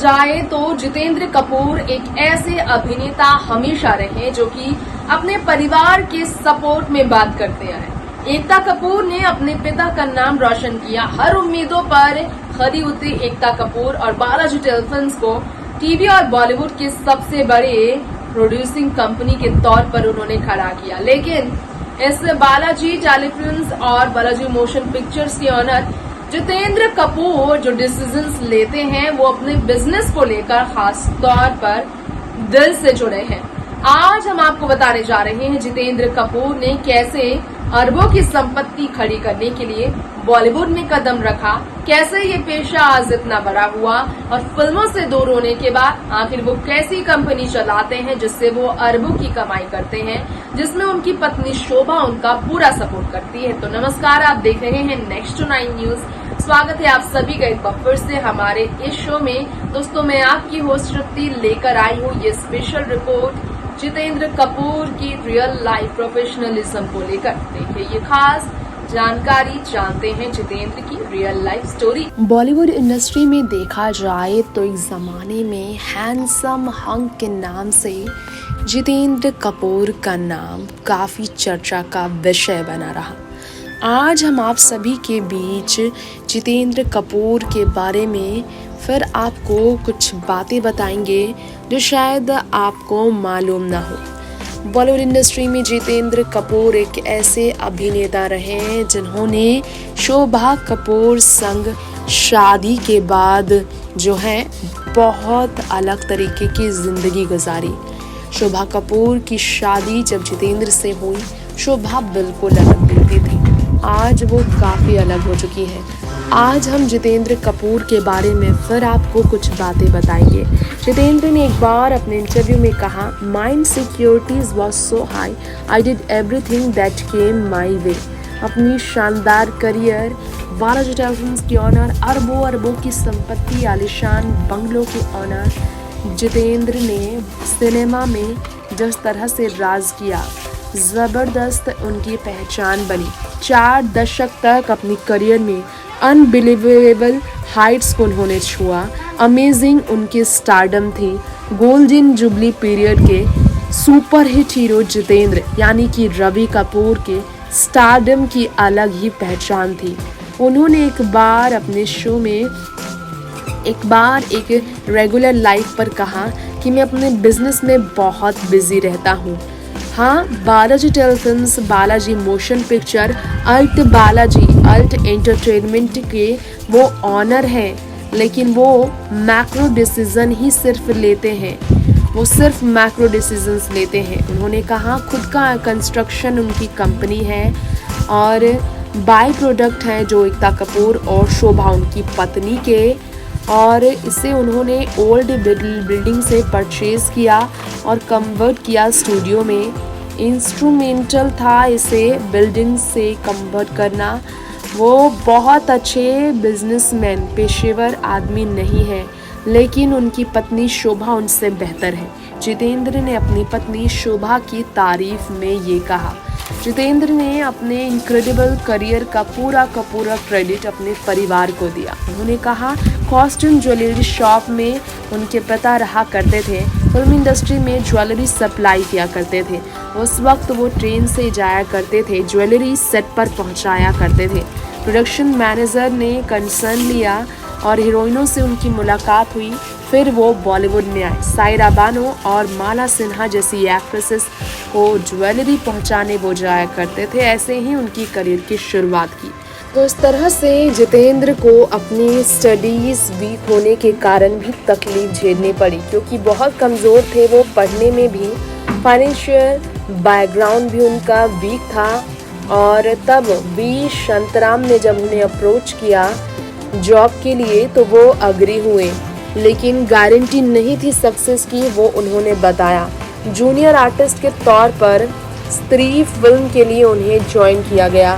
जाए तो जितेंद्र कपूर एक ऐसे अभिनेता हमेशा रहे जो कि अपने परिवार के सपोर्ट में बात करते आए। एकता कपूर ने अपने पिता का नाम रोशन किया। हर उम्मीदों पर खरी उतरी एकता कपूर और बालाजी टेलीफिल्म्स को टीवी और बॉलीवुड के सबसे बड़े प्रोड्यूसिंग कंपनी के तौर पर उन्होंने खड़ा किया। लेकिन इस बालाजी टेलीफिल्म्स और बालाजी मोशन पिक्चर्स के ऑनर जितेंद्र कपूर जो डिसीजंस लेते हैं वो अपने बिजनेस को लेकर खास तौर पर दिल से जुड़े हैं। आज हम आपको बताने जा रहे हैं जितेंद्र कपूर ने कैसे अरबों की संपत्ति खड़ी करने के लिए बॉलीवुड में कदम रखा, कैसे ये पेशा आज इतना बड़ा हुआ और फिल्मों से दूर होने के बाद आखिर वो कैसी कंपनी चलाते हैं जिससे वो अरबों की कमाई करते हैं, जिसमें उनकी पत्नी शोभा उनका पूरा सपोर्ट करती है। तो नमस्कार, आप देख रहे हैं नेक्स्ट 9 न्यूज। स्वागत है आप सभी का एक बार फिर से हमारे इस शो में। दोस्तों, मैं आपकी होस्ट तृप्ति लेकर आई हूँ ये स्पेशल रिपोर्ट जितेंद्र कपूर की रियल लाइफ प्रोफेशनलिज्म को लेकर। देखिए ये खास जानकारी, जानते हैं जितेंद्र की real life story. Bollywood industry में देखा जाए तो एक जमाने में हैंडसम हंक के नाम से जितेंद्र कपूर का नाम काफी चर्चा का विषय बना रहा। आज हम आप सभी के बीच जितेंद्र कपूर के बारे में फिर आपको कुछ बातें बताएंगे जो शायद आपको मालूम ना हो। बॉलीवुड इंडस्ट्री में जितेंद्र कपूर एक ऐसे अभिनेता रहे हैं जिन्होंने शोभा कपूर संग शादी के बाद जो है बहुत अलग तरीके की जिंदगी गुजारी। शोभा कपूर की शादी जब जितेंद्र से हुई, शोभा बिल्कुल अलग दिखती थी। आज वो काफ़ी अलग हो चुकी है। आज हम जितेंद्र कपूर के बारे में फिर आपको कुछ बातें बताएंगे। जितेंद्र ने एक बार अपने इंटरव्यू में कहा, my insecurities was so high, I did everything that came my way. अपनी शानदार करियर, बालाजी टेलीफिल्म्स की ऑनर, अरबों अरबों की संपत्ति, आलिशान बंगलों की ऑनर जितेंद्र ने सिनेमा में जिस तरह से राज किया, ज़बरदस्त उनकी पहचान बनी। 4 दशक तक अपनी करियर में अनबिलीवेबल हाइट्स को उन्होंने छुआ। अमेजिंग उनकी स्टारडम थी। गोल्डन जुबली पीरियड के सुपरहिट हीरो जितेंद्र यानी कि रवि कपूर के स्टारडम की अलग ही पहचान थी। उन्होंने एक बार अपने शो में एक रेगुलर लाइफ पर कहा कि मैं अपने बिजनेस में बहुत बिजी रहता हूँ। हाँ, Balaji telefilms, Balaji motion picture, alt entertainment के वो ऑनर हैं, लेकिन वो मैक्रो डिसीजन ही सिर्फ लेते हैं। वो सिर्फ मैक्रो डिसीजंस लेते हैं। उन्होंने कहा खुद का कंस्ट्रक्शन उनकी कंपनी है और बाय प्रोडक्ट है जो एकता कपूर और शोभा उनकी पत्नी के, और इसे उन्होंने ओल्ड बिल्डिंग से परचेज किया और कन्वर्ट किया स्टूडियो में। इंस्ट्रूमेंटल था इसे बिल्डिंग से कन्वर्ट करना। वो बहुत अच्छे बिजनेसमैन, पेशेवर आदमी नहीं है, लेकिन उनकी पत्नी शोभा उनसे बेहतर है। जितेंद्र ने अपनी पत्नी शोभा की तारीफ में ये कहा। जितेंद्र ने अपने इनक्रेडिबल करियर का पूरा क्रेडिट अपने परिवार को दिया। उन्होंने कहा कॉस्ट्यूम ज्वेलरी शॉप में उनके पिता रहा करते थे। फिल्म इंडस्ट्री में ज्वेलरी सप्लाई किया करते थे। उस वक्त वो ट्रेन से जाया करते थे, ज्वेलरी सेट पर पहुंचाया करते थे। प्रोडक्शन मैनेजर ने कंसर्न लिया और हीरोइनों से उनकी मुलाकात हुई। फिर वो बॉलीवुड में आए। सायरा बानो और माला सिन्हा जैसी एक्ट्रेसेस को ज्वेलरी पहुंचाने वो जाया करते थे। ऐसे ही उनकी करियर की शुरुआत की। तो इस तरह से जितेंद्र को अपनी स्टडीज़ वीक होने के कारण भी तकलीफ झेलनी पड़ी, क्योंकि बहुत कमज़ोर थे वो पढ़ने में भी। फाइनेंशियल बैकग्राउंड भी उनका वीक था। और तब वी शांताराम ने जब उन्हें अप्रोच किया जॉब के लिए तो वो अग्री हुए, लेकिन गारंटी नहीं थी सक्सेस की, वो उन्होंने बताया। जूनियर आर्टिस्ट के तौर पर स्त्री फिल्म के लिए उन्हें ज्वाइन किया गया।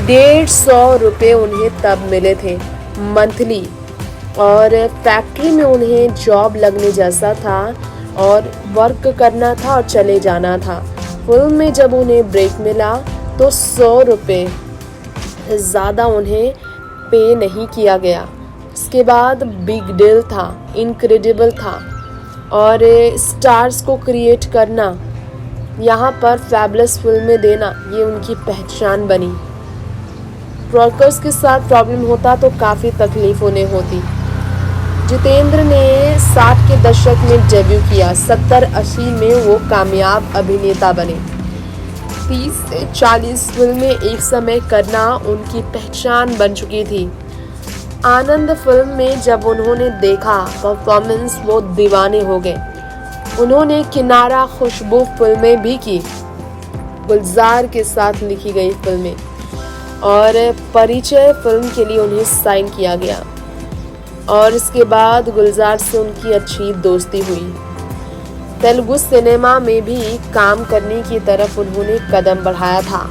150 रुपये उन्हें तब मिले थे मंथली, और फैक्ट्री में उन्हें जॉब लगने जैसा था और वर्क करना था और चले जाना था। फिल्म में जब उन्हें ब्रेक मिला तो 100 रुपये ज़्यादा उन्हें पे नहीं किया गया। इसके बाद बिग डील था, इनक्रेडिबल था, और स्टार्स को क्रिएट करना, यहाँ पर फैबुलस फिल्में देना, ये उनकी पहचान बनी। वर्कर्स के साथ प्रॉब्लम होता तो काफ़ी तकलीफ उन्हें होती। जितेंद्र ने 60 के दशक में डेब्यू किया, 70-80 में वो कामयाब अभिनेता बने। 30 से 40 फिल्में एक समय करना उनकी पहचान बन चुकी थी। आनंद फिल्म में जब उन्होंने देखा परफॉर्मेंस, वो दीवाने हो गए। उन्होंने किनारा, खुशबू फिल्में भी की, गुलजार के साथ लिखी गई फिल्में, और परिचय फिल्म के लिए उन्हें साइन किया गया, और इसके बाद गुलजार से उनकी अच्छी दोस्ती हुई। तेलुगु सिनेमा में भी काम करने की तरफ उन्होंने कदम बढ़ाया था।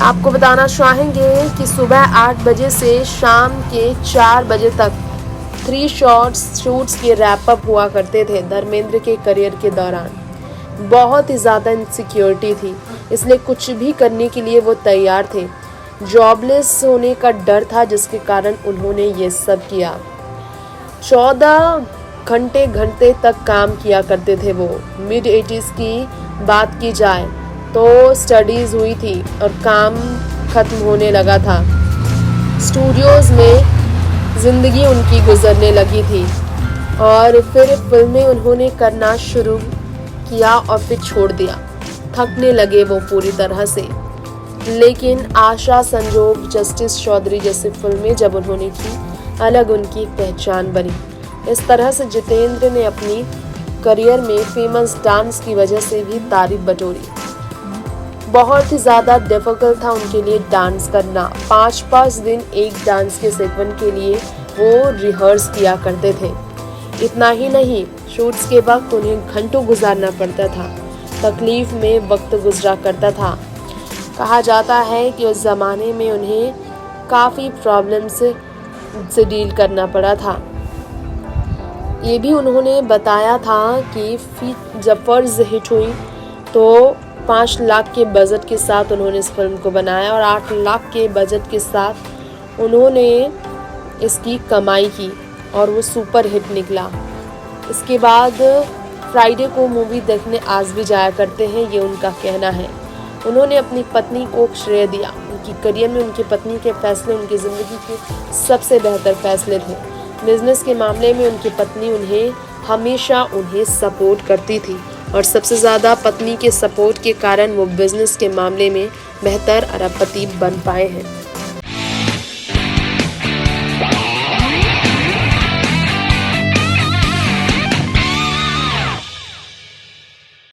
आपको बताना चाहेंगे कि सुबह 8 बजे से शाम के 4 बजे तक 3 शूट्स के रैप अप हुआ करते थे धर्मेंद्र के करियर के दौरान। बहुत ही ज़्यादा इनसिक्योरिटी थी, इसलिए कुछ भी करने के लिए वो तैयार थे। जॉबलेस होने का डर था, जिसके कारण उन्होंने ये सब किया। 14 घंटे तक काम किया करते थे वो। मिड 80s की बात की जाए तो स्टडीज़ हुई थी और काम ख़त्म होने लगा था। स्टूडियोज़ में ज़िंदगी उनकी गुजरने लगी थी, और फिर फिल्में उन्होंने करना शुरू किया और फिर छोड़ दिया। थकने लगे वो पूरी तरह से। लेकिन आशा, संजोग, जस्टिस चौधरी जैसी फिल्में जब उन्होंने की, अलग उनकी पहचान बनी। इस तरह से जितेंद्र ने अपनी करियर में फेमस डांस की वजह से भी तारीफ बटोरी। बहुत ही ज़्यादा डिफ़िकल्ट था उनके लिए डांस करना। 5-5 दिन एक डांस के सेगमेंट के लिए वो रिहर्स किया करते थे। इतना ही नहीं, शूट्स के वक्त उन्हें घंटों गुजारना पड़ता था। तकलीफ में वक्त गुजरा करता था। कहा जाता है कि उस ज़माने में उन्हें काफ़ी प्रॉब्लम्स से डील करना पड़ा था। ये भी उन्होंने बताया था कि जब फर्ज हिट हुई तो 5 लाख के बजट के साथ उन्होंने इस फिल्म को बनाया, और 8 लाख के बजट के साथ उन्होंने इसकी कमाई की, और वो सुपर हिट निकला। इसके बाद फ्राइडे को मूवी देखने आज भी जाया करते हैं, ये उनका कहना है। उन्होंने अपनी पत्नी को श्रेय दिया। उनकी करियर में उनकी पत्नी के फैसले उनकी ज़िंदगी के सबसे बेहतर फैसले थे। बिजनेस के मामले में उनकी पत्नी हमेशा उन्हें सपोर्ट करती थी, और सबसे ज़्यादा पत्नी के सपोर्ट के कारण वो बिजनेस के मामले में बेहतर अरबपति बन पाए हैं।